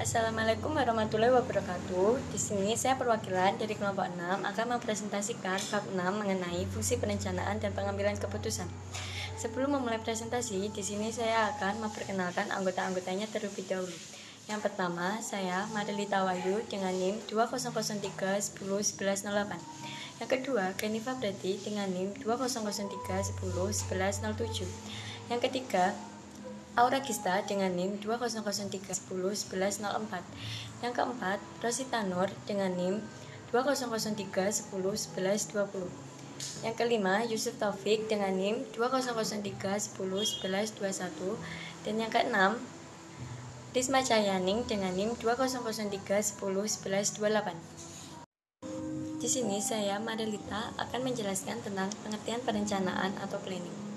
Assalamualaikum warahmatullahi wabarakatuh. Di sini saya perwakilan dari kelompok 6 akan mempresentasikan bab 6 mengenai fungsi perencanaan dan pengambilan keputusan. Sebelum memulai presentasi, di sini saya akan memperkenalkan anggota-anggotanya terlebih dahulu. Yang pertama, saya Madelita Wahyu dengan NIM 2003101108. Yang kedua, Geniva Preti dengan NIM 2003101107. Yang ketiga, Aura Gista dengan NIM 2003101104. Yang keempat, Rosita Nur dengan NIM 2003101120. Yang kelima, Yusuf Taufik dengan NIM 2003101121. Dan yang keenam, Risma Cahyaning dengan NIM 2003101128. Di sini saya, Madelita, akan menjelaskan tentang pengertian perencanaan atau planning.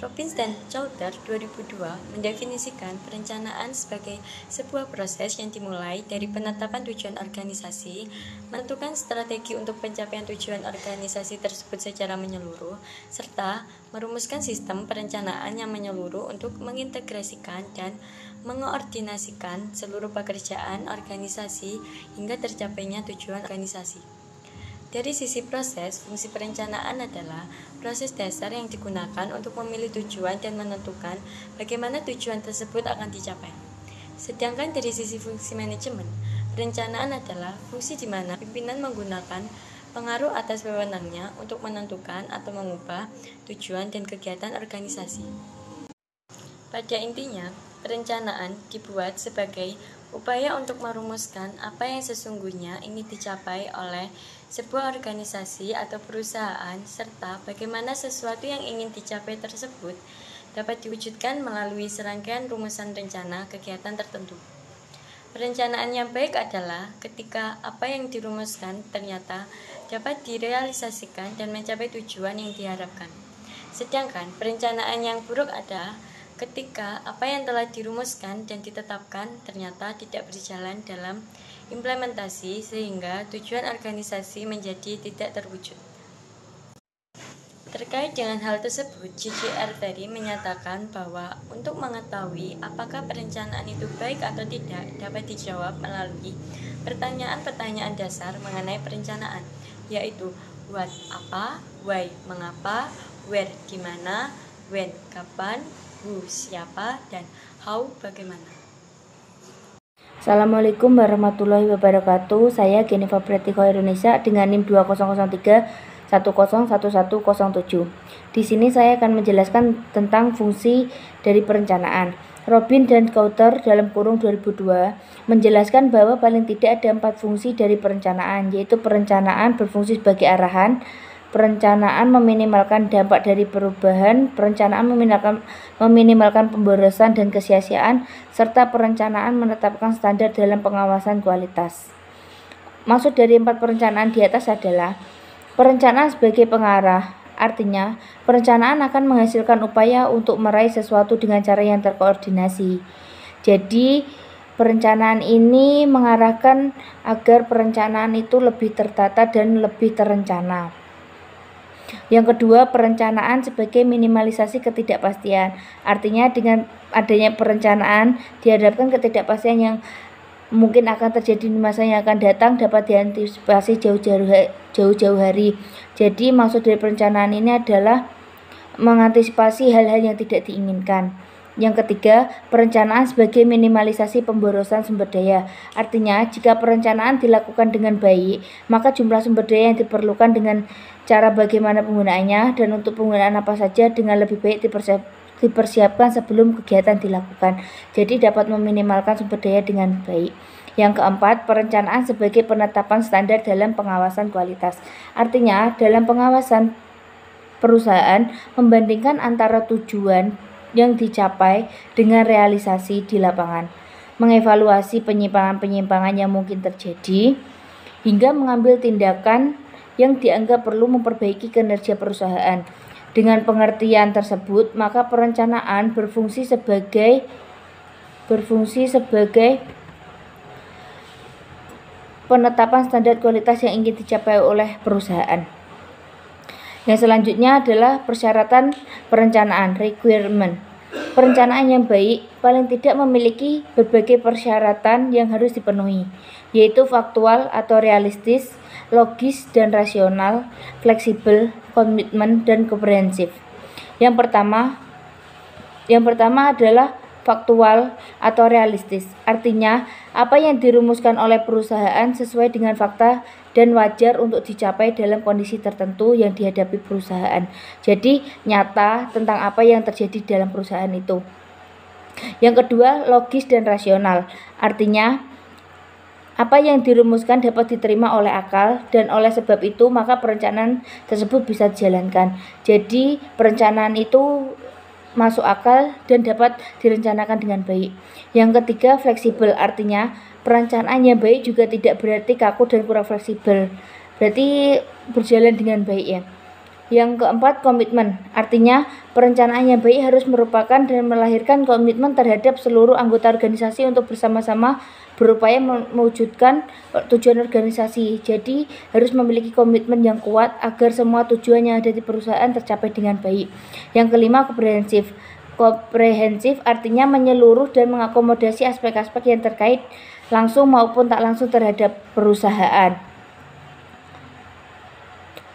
Robbins dan Chowdhury 2002 mendefinisikan perencanaan sebagai sebuah proses yang dimulai dari penetapan tujuan organisasi, menentukan strategi untuk pencapaian tujuan organisasi tersebut secara menyeluruh, serta merumuskan sistem perencanaan yang menyeluruh untuk mengintegrasikan dan mengoordinasikan seluruh pekerjaan organisasi hingga tercapainya tujuan organisasi. Dari sisi proses, fungsi perencanaan adalah proses dasar yang digunakan untuk memilih tujuan dan menentukan bagaimana tujuan tersebut akan dicapai. Sedangkan dari sisi fungsi manajemen, perencanaan adalah fungsi di mana pimpinan menggunakan pengaruh atas wewenangnya untuk menentukan atau mengubah tujuan dan kegiatan organisasi. Pada intinya, perencanaan dibuat sebagai upaya untuk merumuskan apa yang sesungguhnya ingin dicapai oleh sebuah organisasi atau perusahaan, serta bagaimana sesuatu yang ingin dicapai tersebut dapat diwujudkan melalui serangkaian rumusan rencana kegiatan tertentu. Perencanaan yang baik adalah ketika apa yang dirumuskan ternyata dapat direalisasikan dan mencapai tujuan yang diharapkan. Sedangkan perencanaan yang buruk adalah ketika apa yang telah dirumuskan dan ditetapkan ternyata tidak berjalan dalam implementasi sehingga tujuan organisasi menjadi tidak terwujud. Terkait dengan hal tersebut, J.J.R. Terry menyatakan bahwa untuk mengetahui apakah perencanaan itu baik atau tidak dapat dijawab melalui pertanyaan-pertanyaan dasar mengenai perencanaan, yaitu what, apa, why, mengapa, where, di mana, when, kapan, who, siapa, dan how, bagaimana. Assalamualaikum warahmatullahi wabarakatuh. Saya Geniva Preti Indonesia dengan NIM 2003101107. Di sini saya akan menjelaskan tentang fungsi dari perencanaan. Robin dan Chowdhury dalam kurung 2002 menjelaskan bahwa paling tidak ada 4 fungsi dari perencanaan, yaitu perencanaan berfungsi sebagai arahan, perencanaan meminimalkan dampak dari perubahan, perencanaan meminimalkan pemborosan dan kesia-siaan, serta perencanaan menetapkan standar dalam pengawasan kualitas. Maksud dari 4 perencanaan di atas adalah perencanaan sebagai pengarah, artinya perencanaan akan menghasilkan upaya untuk meraih sesuatu dengan cara yang terkoordinasi. Jadi perencanaan ini mengarahkan agar perencanaan itu lebih tertata dan lebih terencana. Yang kedua, perencanaan sebagai minimalisasi ketidakpastian. Artinya dengan adanya perencanaan diharapkan ketidakpastian yang mungkin akan terjadi di masa yang akan datang dapat diantisipasi jauh-jauh hari. Jadi maksud dari perencanaan ini adalah mengantisipasi hal-hal yang tidak diinginkan. Yang ketiga, perencanaan sebagai minimalisasi pemborosan sumber daya. Artinya, jika perencanaan dilakukan dengan baik, maka jumlah sumber daya yang diperlukan dengan cara bagaimana penggunaannya dan untuk penggunaan apa saja dengan lebih baik dipersiapkan sebelum kegiatan dilakukan. Jadi dapat meminimalkan sumber daya dengan baik. Yang keempat, perencanaan sebagai penetapan standar dalam pengawasan kualitas. Artinya, dalam pengawasan perusahaan membandingkan antara tujuan yang dicapai dengan realisasi di lapangan, mengevaluasi penyimpangan-penyimpangan yang mungkin terjadi, hingga mengambil tindakan yang dianggap perlu memperbaiki kinerja perusahaan. Dengan pengertian tersebut, maka perencanaan berfungsi sebagai penetapan standar kualitas yang ingin dicapai oleh perusahaan. Yang selanjutnya adalah persyaratan perencanaan, requirement. Perencanaan yang baik paling tidak memiliki berbagai persyaratan yang harus dipenuhi, yaitu faktual atau realistis, logis dan rasional, fleksibel, komitmen, dan komprehensif. Yang pertama adalah faktual atau realistis. Artinya, apa yang dirumuskan oleh perusahaan sesuai dengan fakta dan wajar untuk dicapai dalam kondisi tertentu yang dihadapi perusahaan. Jadi, nyata tentang apa yang terjadi dalam perusahaan itu. Yang kedua, logis dan rasional. Artinya, apa yang dirumuskan dapat diterima oleh akal, dan oleh sebab itu maka perencanaan tersebut bisa dijalankan. Jadi, perencanaan itu masuk akal dan dapat direncanakan dengan baik. Yang ketiga, fleksibel. Artinya, perencanaan yang baik juga tidak berarti kaku dan kurang fleksibel. Berarti berjalan dengan baik ya. Yang keempat, komitmen. Artinya, perencanaan yang baik harus merupakan dan melahirkan komitmen terhadap seluruh anggota organisasi untuk bersama-sama berupaya mewujudkan tujuan organisasi. Jadi, harus memiliki komitmen yang kuat agar semua tujuan yang ada di perusahaan tercapai dengan baik. Yang kelima, komprehensif. Komprehensif artinya menyeluruh dan mengakomodasi aspek-aspek yang terkait langsung maupun tak langsung terhadap perusahaan.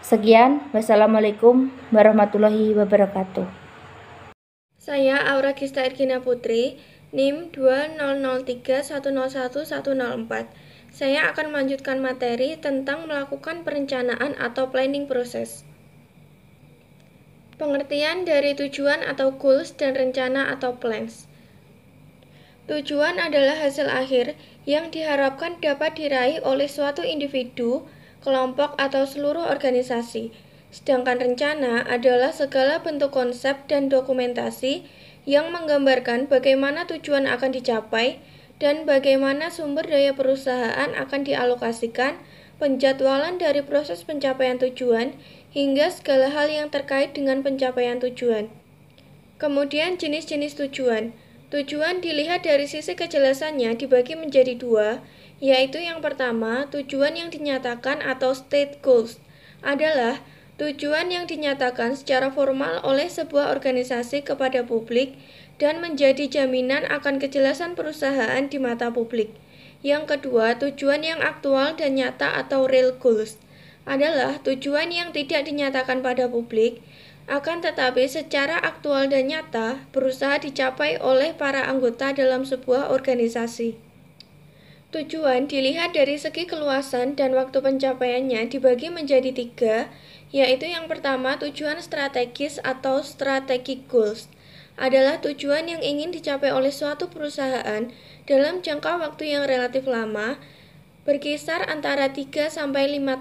Sekian, wassalamualaikum warahmatullahi wabarakatuh. Saya Aura Gista Ergina Putri, NIM 2003101104. Saya akan melanjutkan materi tentang melakukan perencanaan atau planning proses. Pengertian dari tujuan atau goals dan rencana atau plans. Tujuan adalah hasil akhir yang diharapkan dapat diraih oleh suatu individu, kelompok atau seluruh organisasi. Sedangkan rencana adalah segala bentuk konsep dan dokumentasi yang menggambarkan bagaimana tujuan akan dicapai dan bagaimana sumber daya perusahaan akan dialokasikan, penjadwalan dari proses pencapaian tujuan, hingga segala hal yang terkait dengan pencapaian tujuan. Kemudian jenis-jenis tujuan. Tujuan dilihat dari sisi kejelasannya dibagi menjadi dua, yaitu yang pertama, tujuan yang dinyatakan atau state goals adalah tujuan yang dinyatakan secara formal oleh sebuah organisasi kepada publik dan menjadi jaminan akan kejelasan perusahaan di mata publik. Yang kedua, tujuan yang aktual dan nyata atau real goals adalah tujuan yang tidak dinyatakan pada publik, akan tetapi secara aktual dan nyata berusaha dicapai oleh para anggota dalam sebuah organisasi. Tujuan dilihat dari segi keluasan dan waktu pencapaiannya dibagi menjadi tiga, yaitu yang pertama tujuan strategis atau strategic goals adalah tujuan yang ingin dicapai oleh suatu perusahaan dalam jangka waktu yang relatif lama, berkisar antara 3-5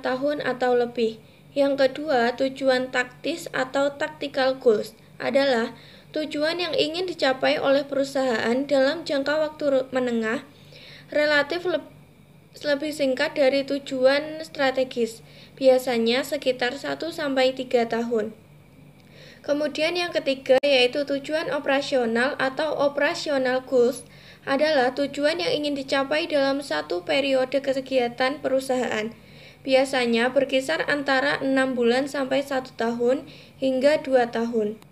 tahun atau lebih. Yang kedua, tujuan taktis atau tactical goals adalah tujuan yang ingin dicapai oleh perusahaan dalam jangka waktu menengah, relatif lebih singkat dari tujuan strategis, biasanya sekitar 1-3 tahun. Kemudian yang ketiga yaitu tujuan operasional atau operational goals adalah tujuan yang ingin dicapai dalam satu periode kegiatan perusahaan, biasanya berkisar antara 6 bulan sampai 1 tahun hingga 2 tahun.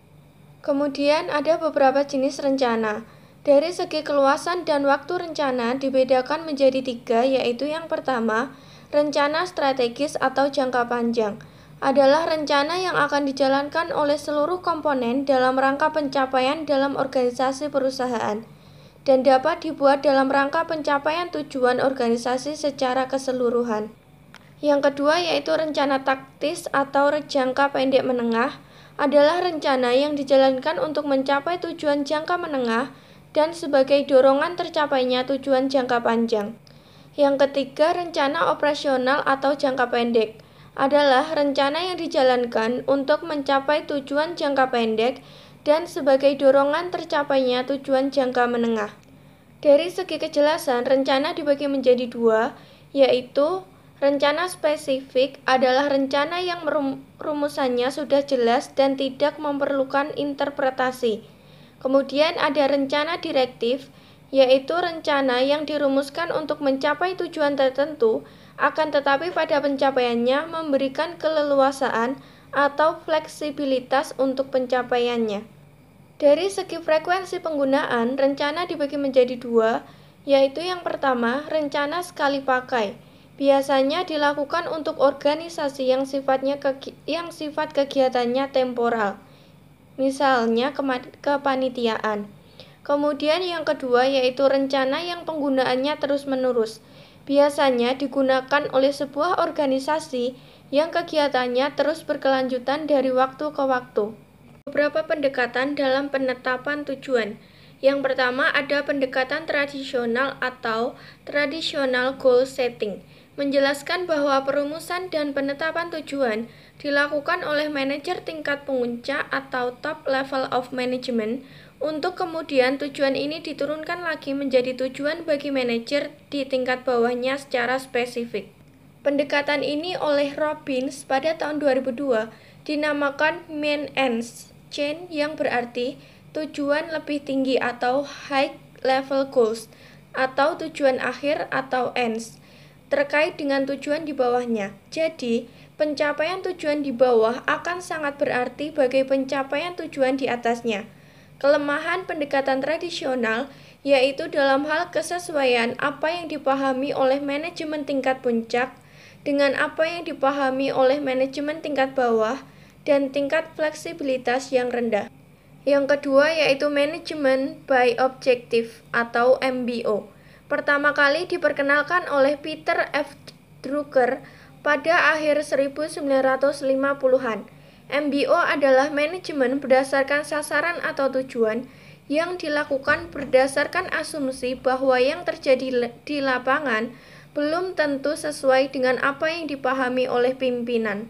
Kemudian ada beberapa jenis rencana. Dari segi keluasan dan waktu rencana dibedakan menjadi tiga, yaitu yang pertama, rencana strategis atau jangka panjang adalah rencana yang akan dijalankan oleh seluruh komponen dalam rangka pencapaian dalam organisasi perusahaan dan dapat dibuat dalam rangka pencapaian tujuan organisasi secara keseluruhan. Yang kedua yaitu rencana taktis atau jangka pendek menengah adalah rencana yang dijalankan untuk mencapai tujuan jangka menengah dan sebagai dorongan tercapainya tujuan jangka panjang. Yang ketiga, rencana operasional atau jangka pendek adalah rencana yang dijalankan untuk mencapai tujuan jangka pendek dan sebagai dorongan tercapainya tujuan jangka menengah. Dari segi kejelasan, rencana dibagi menjadi dua, yaitu rencana spesifik adalah rencana yang rumusannya sudah jelas dan tidak memerlukan interpretasi. Kemudian ada rencana direktif, yaitu rencana yang dirumuskan untuk mencapai tujuan tertentu, akan tetapi pada pencapaiannya memberikan keleluasaan atau fleksibilitas untuk pencapaiannya. Dari segi frekuensi penggunaan, rencana dibagi menjadi dua, yaitu yang pertama, rencana sekali pakai. Biasanya dilakukan untuk organisasi yang sifat kegiatannya temporal, misalnya kepanitiaan. Kemudian yang kedua yaitu rencana yang penggunaannya terus-menerus. Biasanya digunakan oleh sebuah organisasi yang kegiatannya terus berkelanjutan dari waktu ke waktu. Beberapa pendekatan dalam penetapan tujuan. Yang pertama ada pendekatan tradisional atau traditional goal setting, menjelaskan bahwa perumusan dan penetapan tujuan dilakukan oleh manajer tingkat puncak atau top level of management, untuk kemudian tujuan ini diturunkan lagi menjadi tujuan bagi manajer di tingkat bawahnya secara spesifik. Pendekatan ini oleh Robbins pada tahun 2002 dinamakan Main Ends Chain, yang berarti tujuan lebih tinggi atau high level goals atau tujuan akhir atau ends terkait dengan tujuan di bawahnya. Jadi, pencapaian tujuan di bawah akan sangat berarti bagi pencapaian tujuan di atasnya. Kelemahan pendekatan tradisional yaitu dalam hal kesesuaian apa yang dipahami oleh manajemen tingkat puncak dengan apa yang dipahami oleh manajemen tingkat bawah dan tingkat fleksibilitas yang rendah. Yang kedua yaitu Management by Objective atau MBO. Pertama kali diperkenalkan oleh Peter F. Drucker pada akhir 1950-an. MBO adalah manajemen berdasarkan sasaran atau tujuan yang dilakukan berdasarkan asumsi bahwa yang terjadi di lapangan belum tentu sesuai dengan apa yang dipahami oleh pimpinan.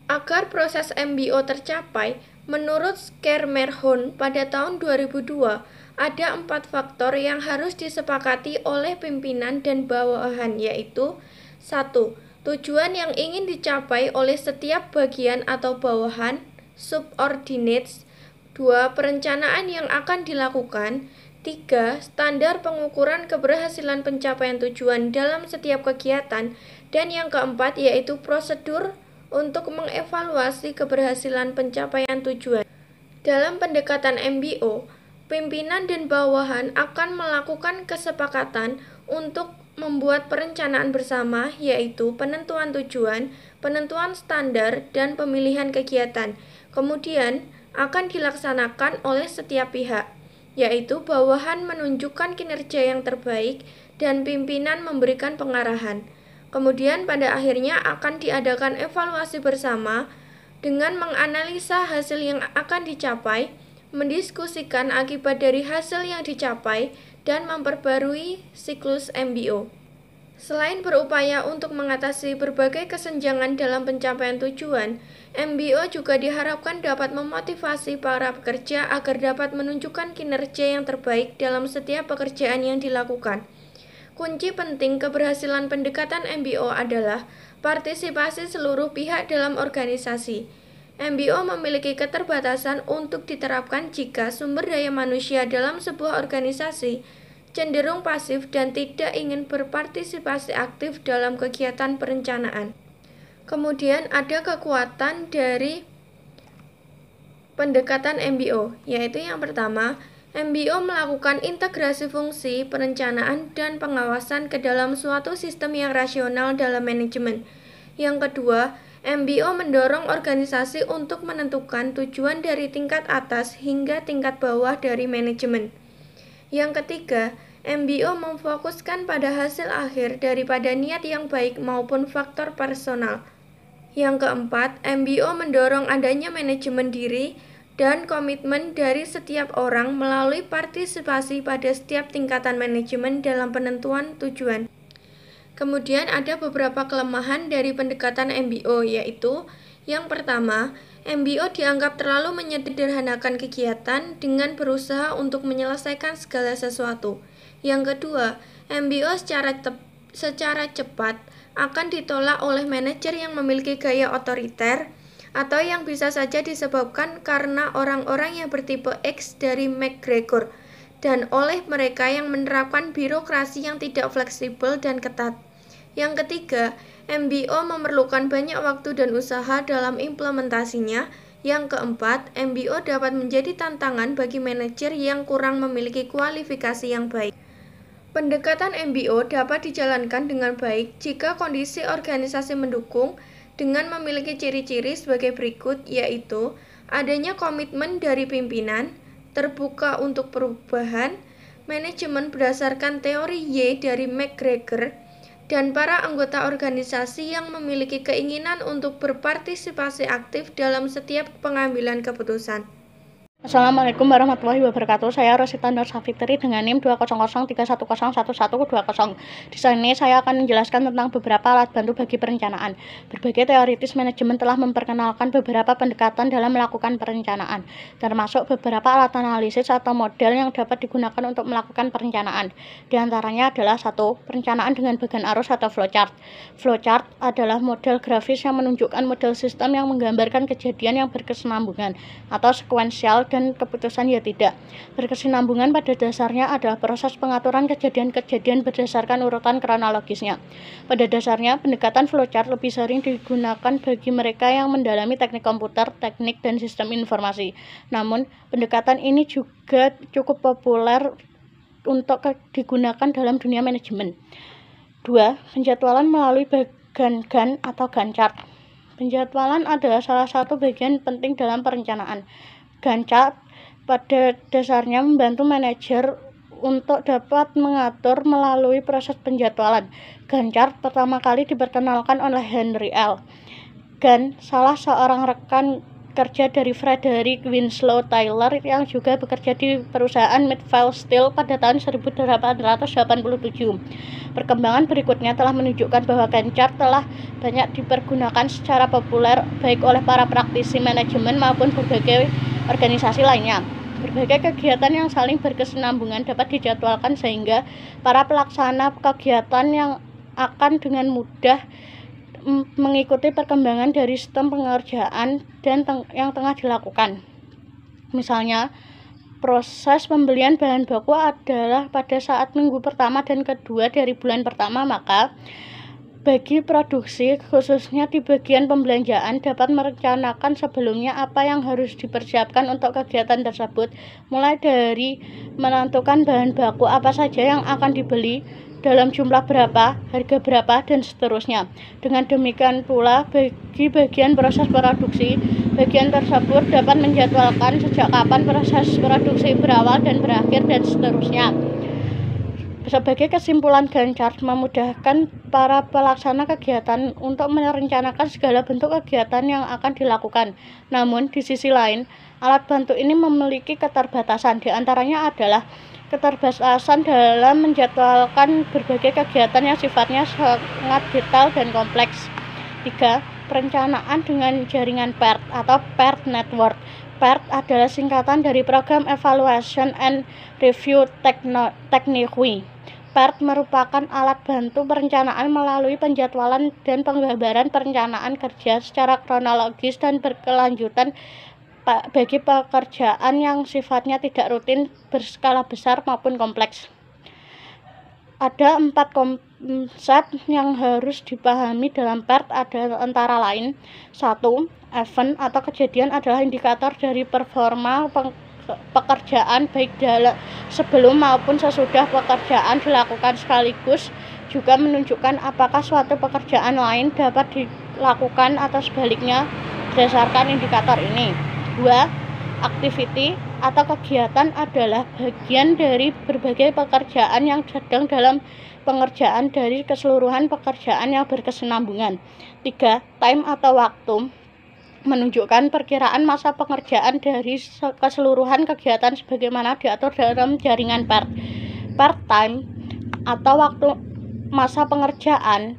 Agar proses MBO tercapai, menurut Schermerhorn pada tahun 2002, ada 4 faktor yang harus disepakati oleh pimpinan dan bawahan, yaitu 1. Tujuan yang ingin dicapai oleh setiap bagian atau bawahan, subordinates. 2. Perencanaan yang akan dilakukan. 3. Standar pengukuran keberhasilan pencapaian tujuan dalam setiap kegiatan. Dan yang keempat yaitu prosedur untuk mengevaluasi keberhasilan pencapaian tujuan. Dalam pendekatan MBO, pimpinan dan bawahan akan melakukan kesepakatan untuk membuat perencanaan bersama, yaitu penentuan tujuan, penentuan standar, dan pemilihan kegiatan. Kemudian akan dilaksanakan oleh setiap pihak, yaitu bawahan menunjukkan kinerja yang terbaik dan pimpinan memberikan pengarahan. Kemudian pada akhirnya akan diadakan evaluasi bersama dengan menganalisa hasil yang akan dicapai, mendiskusikan akibat dari hasil yang dicapai, dan memperbarui siklus MBO. Selain berupaya untuk mengatasi berbagai kesenjangan dalam pencapaian tujuan, MBO juga diharapkan dapat memotivasi para pekerja agar dapat menunjukkan kinerja yang terbaik dalam setiap pekerjaan yang dilakukan. Kunci penting keberhasilan pendekatan MBO adalah partisipasi seluruh pihak dalam organisasi. MBO memiliki keterbatasan untuk diterapkan jika sumber daya manusia dalam sebuah organisasi cenderung pasif dan tidak ingin berpartisipasi aktif dalam kegiatan perencanaan. Kemudian ada kekuatan dari pendekatan MBO, yaitu yang pertama, MBO melakukan integrasi fungsi, perencanaan, dan pengawasan ke dalam suatu sistem yang rasional dalam manajemen. Yang kedua, MBO mendorong organisasi untuk menentukan tujuan dari tingkat atas hingga tingkat bawah dari manajemen. Yang ketiga, MBO memfokuskan pada hasil akhir daripada niat yang baik maupun faktor personal. Yang keempat, MBO mendorong adanya manajemen diri dan komitmen dari setiap orang melalui partisipasi pada setiap tingkatan manajemen dalam penentuan tujuan. Kemudian ada beberapa kelemahan dari pendekatan MBO, yaitu yang pertama, MBO dianggap terlalu menyederhanakan kegiatan dengan berusaha untuk menyelesaikan segala sesuatu. Yang kedua, MBO secara cepat akan ditolak oleh manajer yang memiliki gaya otoriter atau yang bisa saja disebabkan karena orang-orang yang bertipe X dari McGregor dan oleh mereka yang menerapkan birokrasi yang tidak fleksibel dan ketat. Yang ketiga, MBO memerlukan banyak waktu dan usaha dalam implementasinya. Yang keempat, MBO dapat menjadi tantangan bagi manajer yang kurang memiliki kualifikasi yang baik. Pendekatan MBO dapat dijalankan dengan baik jika kondisi organisasi mendukung dengan memiliki ciri-ciri sebagai berikut, yaitu adanya komitmen dari pimpinan, terbuka untuk perubahan, manajemen berdasarkan teori Y dari McGregor, dan para anggota organisasi yang memiliki keinginan untuk berpartisipasi aktif dalam setiap pengambilan keputusan. Assalamualaikum warahmatullahi wabarakatuh. Saya Rosita Nur Safitri dengan NIM 200311120. Di sini saya akan menjelaskan tentang beberapa alat bantu bagi perencanaan. Berbagai teoritis manajemen telah memperkenalkan beberapa pendekatan dalam melakukan perencanaan, termasuk beberapa alat analisis atau model yang dapat digunakan untuk melakukan perencanaan. Di antaranya adalah 1. Perencanaan dengan bagan arus atau flowchart. Flowchart adalah model grafis yang menunjukkan model sistem yang menggambarkan kejadian yang berkesinambungan atau sekuensial dan keputusan ya tidak. Berkesinambungan pada dasarnya adalah proses pengaturan kejadian-kejadian berdasarkan urutan kronologisnya. Pada dasarnya, pendekatan flowchart lebih sering digunakan bagi mereka yang mendalami teknik komputer, teknik, dan sistem informasi. Namun, pendekatan ini juga cukup populer untuk digunakan dalam dunia manajemen. 2. Penjadwalan melalui bagan Gantt atau Gantt chart. Penjadwalan adalah salah satu bagian penting dalam perencanaan. Gantt chart pada dasarnya membantu manajer untuk dapat mengatur melalui proses penjadwalan. Gantt chart pertama kali diperkenalkan oleh Henry L. Gantt, salah seorang rekan kerja dari Frederick Winslow Taylor yang juga bekerja di perusahaan Midvale Steel pada tahun 1887. Perkembangan berikutnya telah menunjukkan bahwa Gantt chart telah banyak dipergunakan secara populer baik oleh para praktisi manajemen maupun berbagai organisasi lainnya. Berbagai kegiatan yang saling berkesinambungan dapat dijadwalkan sehingga para pelaksana kegiatan yang akan dengan mudah mengikuti perkembangan dari sistem pengerjaan dan yang tengah dilakukan. Misalnya, proses pembelian bahan baku adalah pada saat minggu pertama dan kedua dari bulan pertama, maka bagi produksi, khususnya di bagian pembelanjaan, dapat merencanakan sebelumnya apa yang harus dipersiapkan untuk kegiatan tersebut, mulai dari menentukan bahan baku apa saja yang akan dibeli, dalam jumlah berapa, harga berapa, dan seterusnya. Dengan demikian pula, bagi bagian proses produksi, bagian tersebut dapat menjadwalkan sejak kapan proses produksi berawal dan berakhir, dan seterusnya. Sebagai kesimpulan, Gantt chart memudahkan para pelaksana kegiatan untuk merencanakan segala bentuk kegiatan yang akan dilakukan. Namun, di sisi lain, alat bantu ini memiliki keterbatasan. Di antaranya adalah keterbatasan dalam menjadwalkan berbagai kegiatan yang sifatnya sangat detail dan kompleks. 3. Perencanaan dengan jaringan PERT atau PERT Network. PERT adalah singkatan dari Program Evaluation and Review Technique. PERT merupakan alat bantu perencanaan melalui penjadwalan dan penggambaran perencanaan kerja secara kronologis dan berkelanjutan bagi pekerjaan yang sifatnya tidak rutin, berskala besar maupun kompleks. Ada 4 konsep yang harus dipahami dalam PERT, ada antara lain: 1. Event atau kejadian adalah indikator dari performa pekerjaan baik sebelum maupun sesudah pekerjaan dilakukan, sekaligus juga menunjukkan apakah suatu pekerjaan lain dapat dilakukan atau sebaliknya berdasarkan indikator ini. 2. Activity atau kegiatan adalah bagian dari berbagai pekerjaan yang sedang dalam pengerjaan dari keseluruhan pekerjaan yang berkesinambungan. 3. Time atau waktu menunjukkan perkiraan masa pengerjaan dari keseluruhan kegiatan sebagaimana diatur dalam jaringan PERT. Part time atau waktu masa pengerjaan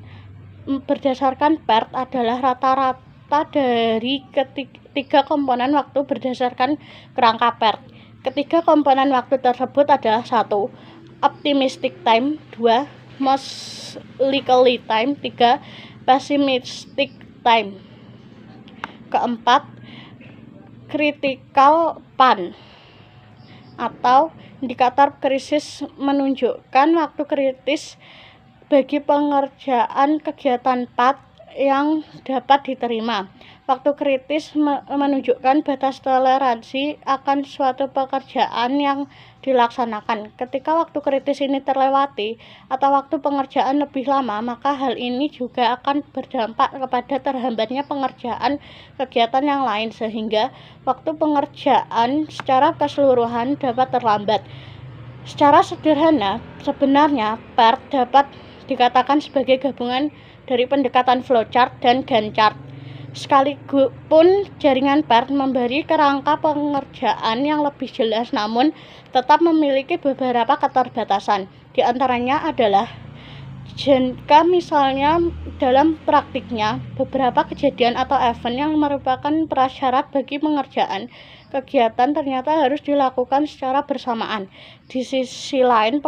berdasarkan PERT adalah rata-rata dari ketiga komponen waktu berdasarkan kerangka PERT. Ketiga komponen waktu tersebut adalah 1. Optimistic time, 2. Most likely time, 3. Pessimistic time. Keempat, critical pan atau indikator krisis menunjukkan waktu kritis bagi pengerjaan kegiatan PAT yang dapat diterima. Waktu kritis menunjukkan batas toleransi akan suatu pekerjaan yang dilaksanakan. Ketika waktu kritis ini terlewati atau waktu pengerjaan lebih lama, maka hal ini juga akan berdampak kepada terhambatnya pengerjaan kegiatan yang lain, sehingga waktu pengerjaan secara keseluruhan dapat terlambat. Secara sederhana, sebenarnya PERT dapat dikatakan sebagai gabungan dari pendekatan flowchart dan Gantt chart. Sekalipun jaringan PERT memberi kerangka pengerjaan yang lebih jelas, namun tetap memiliki beberapa keterbatasan. Di antaranya adalah jika misalnya dalam praktiknya beberapa kejadian atau event yang merupakan prasyarat bagi pengerjaan kegiatan ternyata harus dilakukan secara bersamaan. Di sisi lain,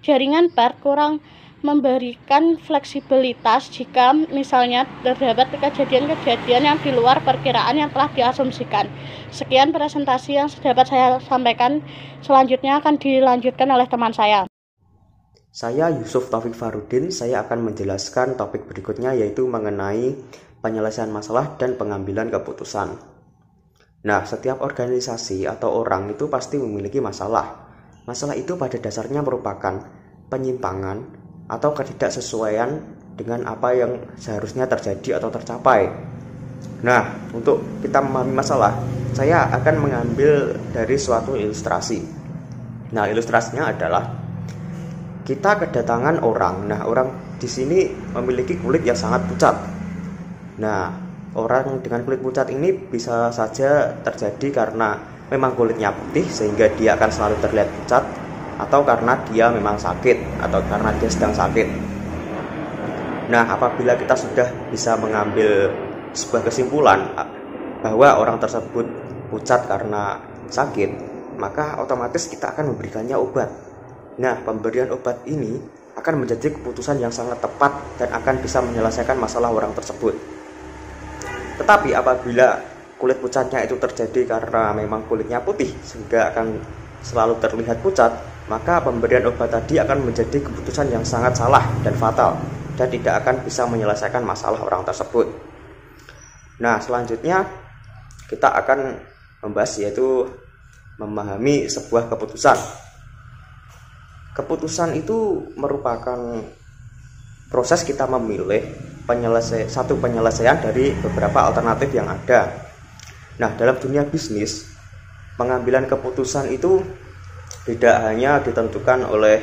jaringan PERT kurang memberikan fleksibilitas jika misalnya terdapat kejadian-kejadian yang di luar perkiraan yang telah diasumsikan. Sekian presentasi yang dapat saya sampaikan. Selanjutnya akan dilanjutkan oleh teman saya. Saya Yusuf Taufik Farudin. Saya akan menjelaskan topik berikutnya, yaitu mengenai penyelesaian masalah dan pengambilan keputusan. Nah, setiap organisasi atau orang itu pasti memiliki masalah. Masalah itu pada dasarnya merupakan penyimpangan atau ketidaksesuaian dengan apa yang seharusnya terjadi atau tercapai. Nah, untuk kita memahami masalah, saya akan mengambil dari suatu ilustrasi. Nah, ilustrasinya adalah kita kedatangan orang. Nah, orang di sini memiliki kulit yang sangat pucat. Nah, orang dengan kulit pucat ini bisa saja terjadi karena memang kulitnya putih sehingga dia akan selalu terlihat pucat, atau karena dia memang sakit, atau karena dia sedang sakit. Nah, apabila kita sudah bisa mengambil sebuah kesimpulan bahwa orang tersebut pucat karena sakit, maka otomatis kita akan memberikannya obat. Nah, pemberian obat ini akan menjadi keputusan yang sangat tepat dan akan bisa menyelesaikan masalah orang tersebut. Tetapi apabila kulit pucatnya itu terjadi karena memang kulitnya putih sehingga akan selalu terlihat pucat, maka pemberian obat tadi akan menjadi keputusan yang sangat salah dan fatal dan tidak akan bisa menyelesaikan masalah orang tersebut. Nah, selanjutnya kita akan membahas, yaitu memahami sebuah keputusan. Keputusan itu merupakan proses kita memilih satu penyelesaian dari beberapa alternatif yang ada. Nah, dalam dunia bisnis, pengambilan keputusan itu tidak hanya ditentukan oleh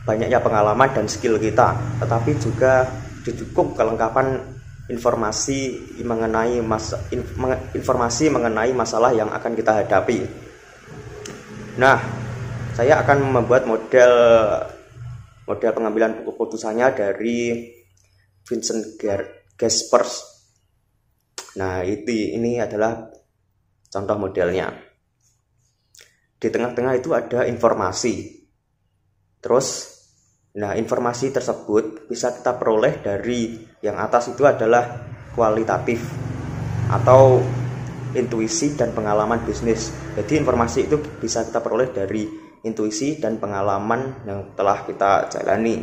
banyaknya pengalaman dan skill kita, tetapi juga didukung kelengkapan informasi mengenai masalah yang akan kita hadapi. Nah, saya akan membuat model pengambilan keputusannya dari Vincent Jaspers. Nah, ini adalah contoh modelnya. Di tengah-tengah itu ada informasi. Terus, nah, informasi tersebut bisa kita peroleh dari yang atas itu adalah kualitatif atau intuisi dan pengalaman bisnis. Jadi informasi itu bisa kita peroleh dari intuisi dan pengalaman yang telah kita jalani.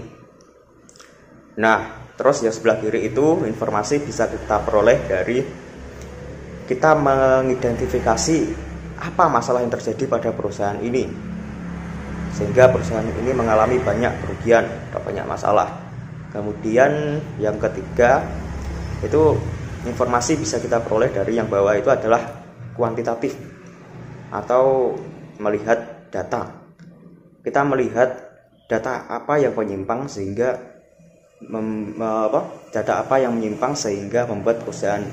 Nah, terus yang sebelah kiri itu informasi bisa kita peroleh dari kita mengidentifikasi apa masalah yang terjadi pada perusahaan ini sehingga perusahaan ini mengalami banyak kerugian atau banyak masalah. Kemudian yang ketiga itu informasi bisa kita peroleh dari yang bawah itu adalah kuantitatif atau melihat data. Kita melihat data apa yang menyimpang sehingga membuat perusahaan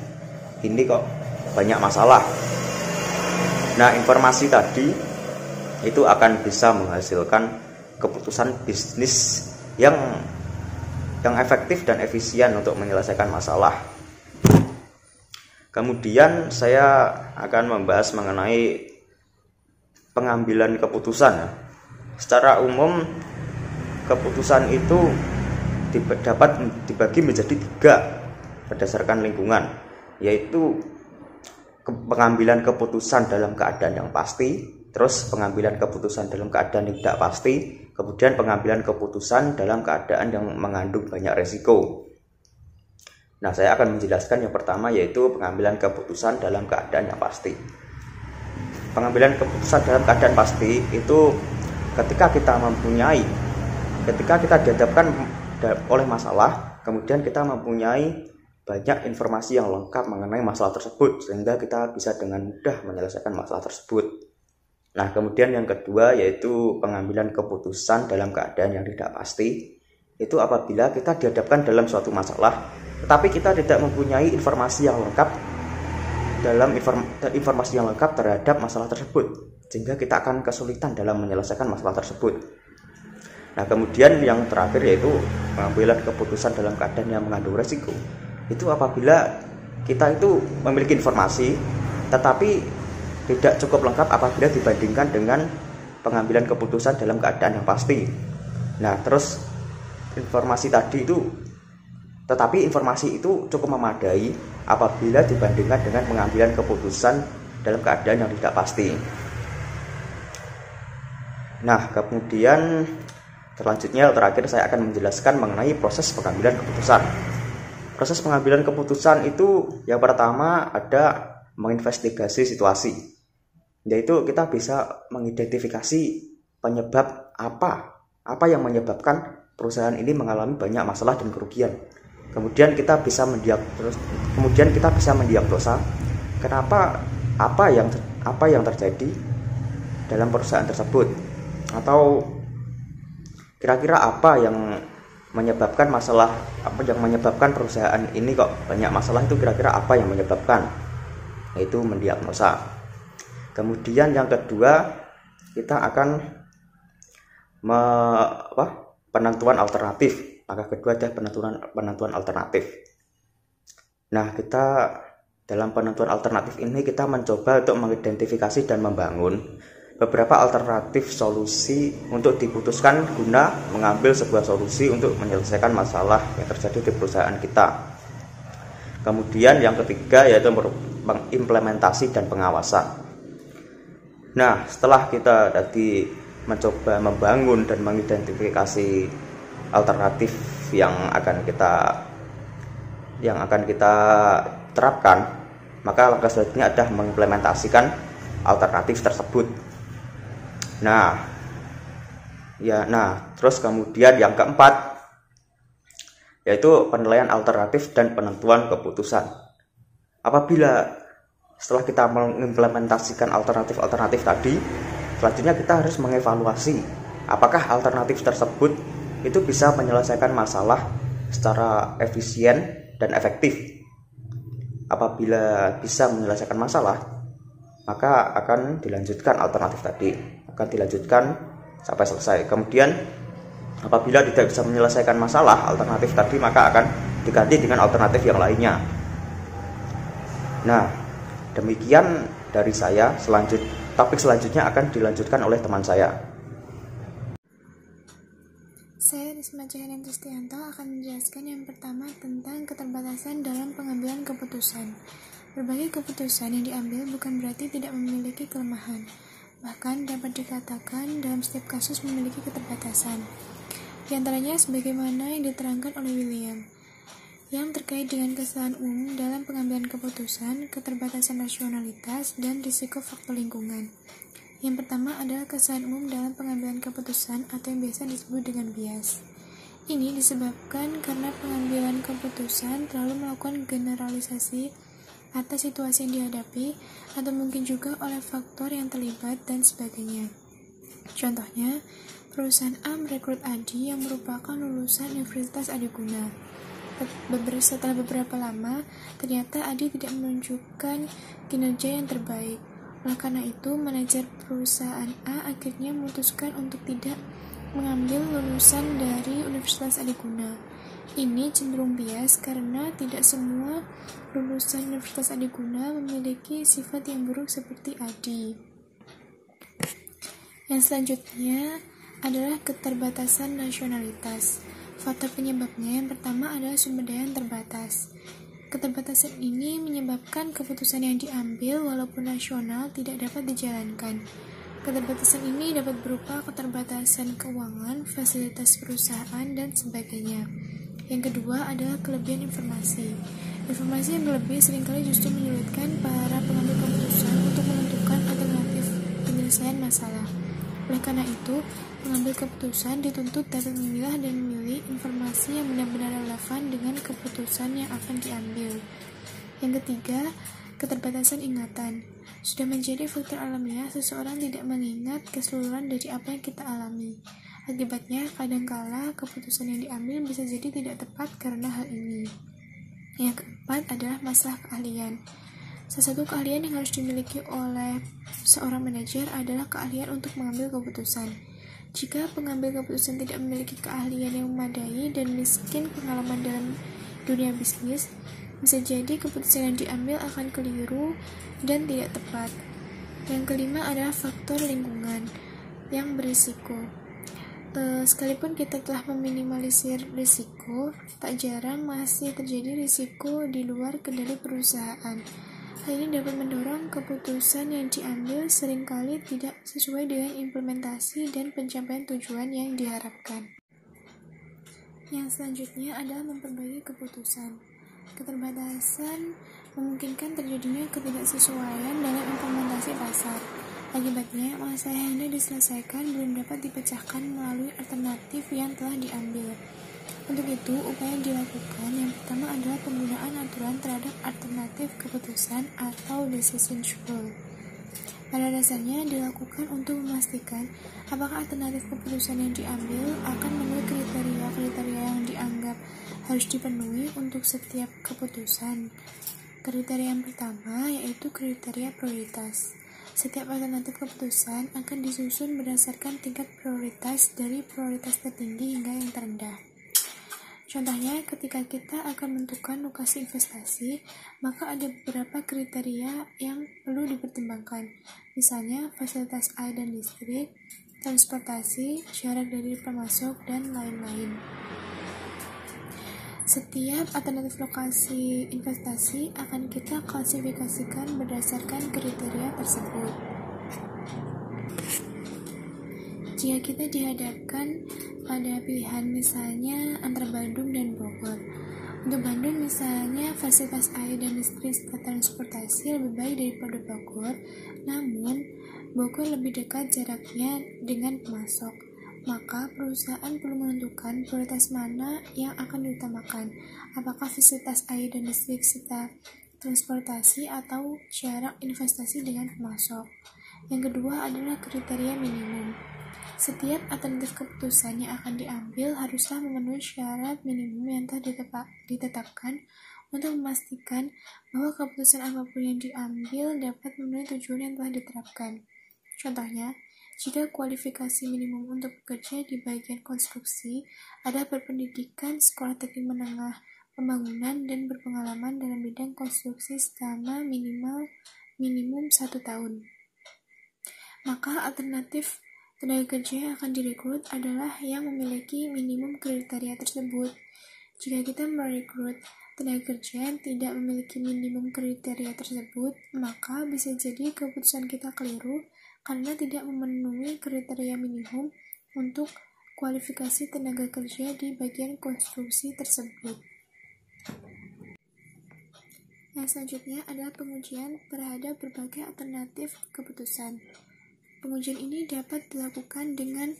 ini kok banyak masalah. Nah, informasi tadi itu akan bisa menghasilkan keputusan bisnis yang efektif dan efisien untuk menyelesaikan masalah. Kemudian saya akan membahas mengenai pengambilan keputusan. Secara umum, keputusan itu dapat dibagi menjadi 3 berdasarkan lingkungan, yaitu pengambilan keputusan dalam keadaan yang pasti, terus pengambilan keputusan dalam keadaan yang tidak pasti, kemudian pengambilan keputusan dalam keadaan yang mengandung banyak resiko. Nah, saya akan menjelaskan yang pertama yaitu pengambilan keputusan dalam keadaan yang pasti. Pengambilan keputusan dalam keadaan pasti itu ketika kita dihadapkan oleh masalah, kemudian kita mempunyai banyak informasi yang lengkap mengenai masalah tersebut sehingga kita bisa dengan mudah menyelesaikan masalah tersebut. Nah, kemudian yang kedua yaitu pengambilan keputusan dalam keadaan yang tidak pasti. Itu apabila kita dihadapkan dalam suatu masalah, tetapi kita tidak mempunyai informasi yang lengkap terhadap masalah tersebut, sehingga kita akan kesulitan dalam menyelesaikan masalah tersebut. Nah, kemudian yang terakhir yaitu pengambilan keputusan dalam keadaan yang mengandung resiko. Itu apabila kita itu memiliki informasi tetapi tidak cukup lengkap apabila dibandingkan dengan pengambilan keputusan dalam keadaan yang pasti. Nah, terus informasi itu cukup memadai apabila dibandingkan dengan pengambilan keputusan dalam keadaan yang tidak pasti. Nah, kemudian terakhir saya akan menjelaskan mengenai proses pengambilan keputusan. Proses pengambilan keputusan itu yang pertama ada menginvestigasi situasi, yaitu kita bisa mengidentifikasi penyebab apa yang menyebabkan perusahaan ini mengalami banyak masalah dan kerugian. Kemudian kita bisa mendiagnosa kenapa apa yang terjadi dalam perusahaan tersebut, atau kira-kira apa yang menyebabkan perusahaan ini kok banyak masalah, itu kira-kira apa yang menyebabkan, yaitu mendiagnosa. Kemudian yang kedua kita akan penentuan alternatif. Maka kedua adalah penentuan alternatif. Nah, kita dalam penentuan alternatif ini kita mencoba untuk mengidentifikasi dan membangun beberapa alternatif solusi untuk diputuskan guna mengambil sebuah solusi untuk menyelesaikan masalah yang terjadi di perusahaan kita. Kemudian yang ketiga yaitu mengimplementasi dan pengawasan. Nah, setelah kita tadi mencoba membangun dan mengidentifikasi alternatif yang akan kita terapkan, maka langkah selanjutnya adalah mengimplementasikan alternatif tersebut. Terus kemudian yang keempat yaitu penilaian alternatif dan penentuan keputusan. Apabila setelah kita mengimplementasikan alternatif tadi, selanjutnya kita harus mengevaluasi apakah alternatif tersebut itu bisa menyelesaikan masalah secara efisien dan efektif. Apabila bisa menyelesaikan masalah, maka akan dilanjutkan alternatif tadi, akan dilanjutkan sampai selesai. Kemudian apabila tidak bisa menyelesaikan masalah alternatif tadi, maka akan diganti dengan alternatif yang lainnya. Nah, demikian dari saya. Topik selanjutnya akan dilanjutkan oleh teman saya. Saya Risma Cahaya Tristianto akan menjelaskan yang pertama tentang keterbatasan dalam pengambilan keputusan. Berbagai keputusan yang diambil bukan berarti tidak memiliki kelemahan, bahkan dapat dikatakan dalam setiap kasus memiliki keterbatasan. Di antaranya sebagaimana yang diterangkan oleh William, yang terkait dengan kesalahan umum dalam pengambilan keputusan, keterbatasan rasionalitas, dan risiko faktor lingkungan. Yang pertama adalah kesalahan umum dalam pengambilan keputusan atau yang biasa disebut dengan bias. Ini disebabkan karena pengambilan keputusan terlalu melakukan generalisasi atas situasi yang dihadapi atau mungkin juga oleh faktor yang terlibat dan sebagainya. Contohnya, perusahaan A merekrut Adi yang merupakan lulusan Universitas Adiguna. Setelah beberapa lama, ternyata Adi tidak menunjukkan kinerja yang terbaik. Oleh karena itu, manajer perusahaan A akhirnya memutuskan untuk tidak mengambil lulusan dari Universitas Adiguna. Ini cenderung bias karena tidak semua lulusan Universitas Adiguna memiliki sifat yang buruk seperti Adi. Yang selanjutnya adalah keterbatasan nasionalitas. Faktor penyebabnya yang pertama adalah sumber daya yang terbatas. Keterbatasan ini menyebabkan keputusan yang diambil walaupun nasional tidak dapat dijalankan. Keterbatasan ini dapat berupa keterbatasan keuangan, fasilitas perusahaan, dan sebagainya. Yang kedua adalah kelebihan informasi. Informasi yang berlebih seringkali justru menyulitkan para pengambil keputusan untuk menentukan alternatif penyelesaian masalah. Oleh karena itu, pengambil keputusan dituntut dapat memilah dan memilih informasi yang benar-benar relevan dengan keputusan yang akan diambil. Yang ketiga, keterbatasan ingatan. Sudah menjadi faktor alamiah seseorang tidak mengingat keseluruhan dari apa yang kita alami. Akibatnya, kadangkala keputusan yang diambil bisa jadi tidak tepat karena hal ini. Yang keempat adalah masalah keahlian. Salah satu keahlian yang harus dimiliki oleh seorang manajer adalah keahlian untuk mengambil keputusan. Jika pengambil keputusan tidak memiliki keahlian yang memadai dan miskin pengalaman dalam dunia bisnis, bisa jadi keputusan yang diambil akan keliru dan tidak tepat. Yang kelima adalah faktor lingkungan yang berisiko. Sekalipun kita telah meminimalisir risiko, tak jarang masih terjadi risiko di luar kendali perusahaan. Hal ini dapat mendorong keputusan yang diambil seringkali tidak sesuai dengan implementasi dan pencapaian tujuan yang diharapkan. Yang selanjutnya adalah memperbaiki keputusan. Keterbatasan memungkinkan terjadinya ketidaksesuaian dalam implementasi pasar. Akibatnya, masalah yang hendak diselesaikan belum dapat dipecahkan melalui alternatif yang telah diambil. Untuk itu, upaya yang dilakukan yang pertama adalah penggunaan aturan terhadap alternatif keputusan atau decision rule. Pada dasarnya dilakukan untuk memastikan apakah alternatif keputusan yang diambil akan memenuhi kriteria-kriteria yang dianggap harus dipenuhi untuk setiap keputusan. Kriteria yang pertama yaitu kriteria prioritas. Setiap alternatif keputusan akan disusun berdasarkan tingkat prioritas dari prioritas tertinggi hingga yang terendah. Contohnya, ketika kita akan menentukan lokasi investasi, maka ada beberapa kriteria yang perlu dipertimbangkan. Misalnya, fasilitas air dan listrik, transportasi, jarak dari pemasok, dan lain-lain. Setiap alternatif lokasi investasi akan kita klasifikasikan berdasarkan kriteria tersebut. Jika kita dihadapkan pada pilihan misalnya antara Bandung dan Bogor. Untuk Bandung misalnya fasilitas air dan listrik serta transportasi lebih baik daripada Bogor, namun Bogor lebih dekat jaraknya dengan pemasok. Maka perusahaan perlu menentukan prioritas mana yang akan diutamakan, apakah fasilitas air dan listrik serta transportasi atau jarak investasi dengan pemasok. Yang kedua adalah kriteria minimum. Setiap alternatif keputusan yang akan diambil haruslah memenuhi syarat minimum yang telah ditetapkan untuk memastikan bahwa keputusan apapun yang diambil dapat memenuhi tujuan yang telah diterapkan. Contohnya, jika kualifikasi minimum untuk bekerja di bagian konstruksi adalah berpendidikan sekolah teknik menengah pembangunan dan berpengalaman dalam bidang konstruksi selama minimum 1 tahun, maka alternatif tenaga kerja yang akan direkrut adalah yang memiliki minimum kriteria tersebut. Jika kita merekrut tenaga kerja yang tidak memiliki minimum kriteria tersebut, maka bisa jadi keputusan kita keliru karena tidak memenuhi kriteria minimum untuk kualifikasi tenaga kerja di bagian konstruksi tersebut. Yang selanjutnya adalah pengujian terhadap berbagai alternatif keputusan. Pengujian ini dapat dilakukan dengan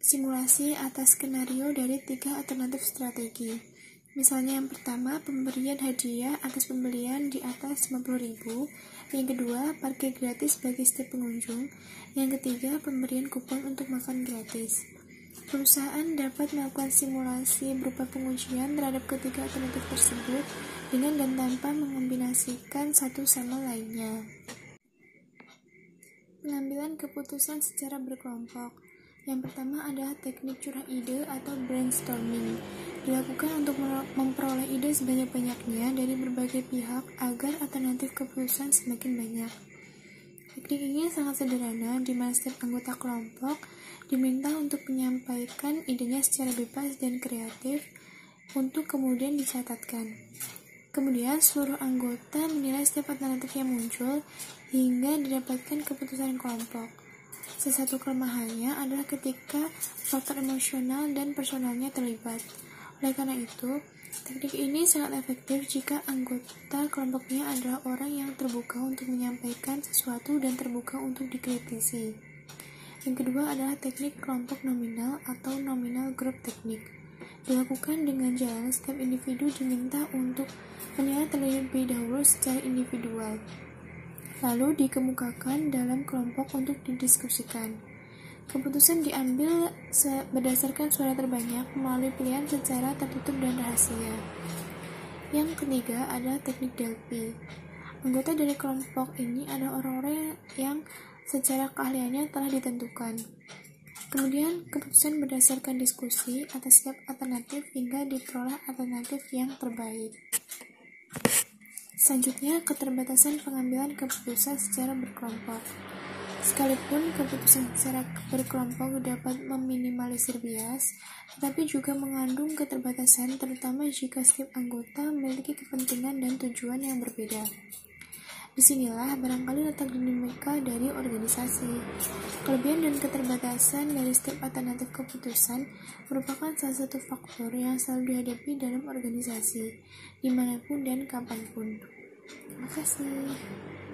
simulasi atas skenario dari 3 alternatif strategi. Misalnya yang pertama, pemberian hadiah atas pembelian di atas 50.000. Yang kedua, parkir gratis bagi setiap pengunjung. Yang ketiga, pemberian kupon untuk makan gratis. Perusahaan dapat melakukan simulasi berupa pengujian terhadap ketiga alternatif tersebut dengan dan tanpa mengombinasikan satu sama lainnya. Pengambilan keputusan secara berkelompok. Yang pertama adalah teknik curah ide atau brainstorming. Dilakukan untuk memperoleh ide sebanyak-banyaknya dari berbagai pihak agar alternatif keputusan semakin banyak. Teknik ini sangat sederhana, di mana setiap anggota kelompok diminta untuk menyampaikan idenya secara bebas dan kreatif untuk kemudian dicatatkan. Kemudian seluruh anggota menilai setiap alternatif yang muncul hingga didapatkan keputusan kelompok. Salah satu kelemahannya adalah ketika faktor emosional dan personalnya terlibat. Oleh karena itu, teknik ini sangat efektif jika anggota kelompoknya adalah orang yang terbuka untuk menyampaikan sesuatu dan terbuka untuk dikritisi. Yang kedua adalah teknik kelompok nominal atau nominal group technique. Dilakukan dengan jalan setiap individu diminta untuk menilai terlebih dahulu secara individual, lalu dikemukakan dalam kelompok untuk didiskusikan. Keputusan diambil berdasarkan suara terbanyak melalui pilihan secara tertutup dan rahasia. Yang ketiga adalah teknik Delphi. Anggota dari kelompok ini adalah orang-orang yang secara keahliannya telah ditentukan. Kemudian keputusan berdasarkan diskusi atas setiap alternatif hingga diperoleh alternatif yang terbaik. Selanjutnya, keterbatasan pengambilan keputusan secara berkelompok. Sekalipun keputusan secara berkelompok dapat meminimalisir bias, tetapi juga mengandung keterbatasan terutama jika setiap anggota memiliki kepentingan dan tujuan yang berbeda. Disinilah barangkali letak dinamika dari organisasi. Kelebihan dan keterbatasan dari setiap alternatif keputusan merupakan salah satu faktor yang selalu dihadapi dalam organisasi, dimanapun dan kapanpun. Terima kasih.